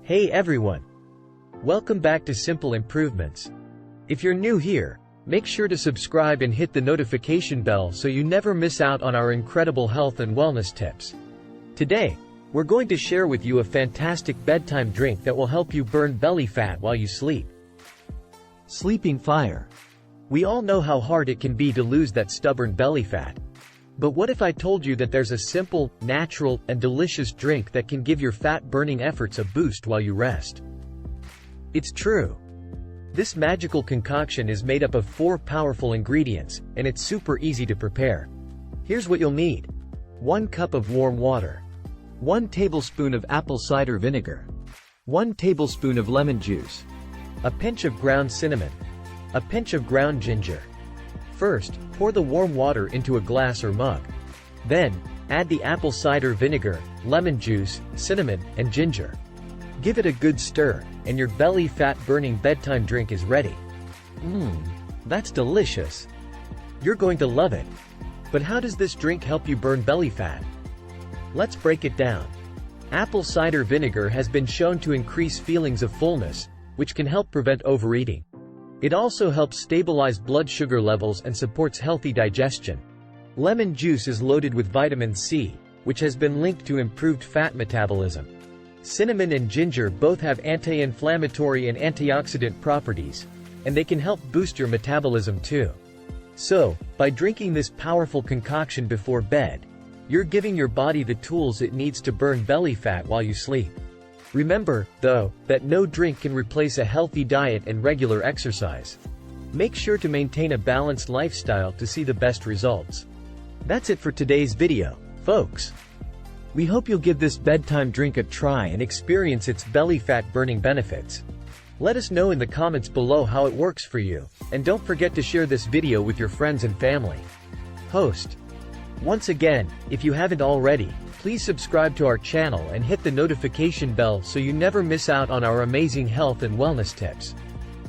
Hey everyone! Welcome back to Simple Improvements. If you're new here, make sure to subscribe and hit the notification bell so you never miss out on our incredible health and wellness tips. Today, we're going to share with you a fantastic bedtime drink that will help you burn belly fat while you sleep. Sleeping fire. We all know how hard it can be to lose that stubborn belly fat. But what if I told you that there's a simple, natural, and delicious drink that can give your fat-burning efforts a boost while you rest? It's true. This magical concoction is made up of 4 powerful ingredients, and it's super easy to prepare. Here's what you'll need. 1 cup of warm water. 1 tablespoon of apple cider vinegar. 1 tablespoon of lemon juice. A pinch of ground cinnamon. A pinch of ground ginger. First, pour the warm water into a glass or mug. Then, add the apple cider vinegar, lemon juice, cinnamon, and ginger. Give it a good stir, and your belly fat-burning bedtime drink is ready. That's delicious. You're going to love it. But how does this drink help you burn belly fat? Let's break it down. Apple cider vinegar has been shown to increase feelings of fullness, which can help prevent overeating. It also helps stabilize blood sugar levels and supports healthy digestion. Lemon juice is loaded with vitamin C, which has been linked to improved fat metabolism. Cinnamon and ginger both have anti-inflammatory and antioxidant properties, and they can help boost your metabolism too. So, by drinking this powerful concoction before bed, you're giving your body the tools it needs to burn belly fat while you sleep. Remember, though, that no drink can replace a healthy diet and regular exercise. Make sure to maintain a balanced lifestyle to see the best results. That's it for today's video, folks. We hope you'll give this bedtime drink a try and experience its belly fat burning benefits. Let us know in the comments below how it works for you, and don't forget to share this video with your friends and family. Host. Once again, if you haven't already, please subscribe to our channel and hit the notification bell so you never miss out on our amazing health and wellness tips.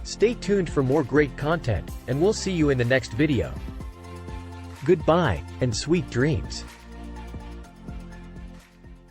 Stay tuned for more great content, and we'll see you in the next video. Goodbye, and sweet dreams.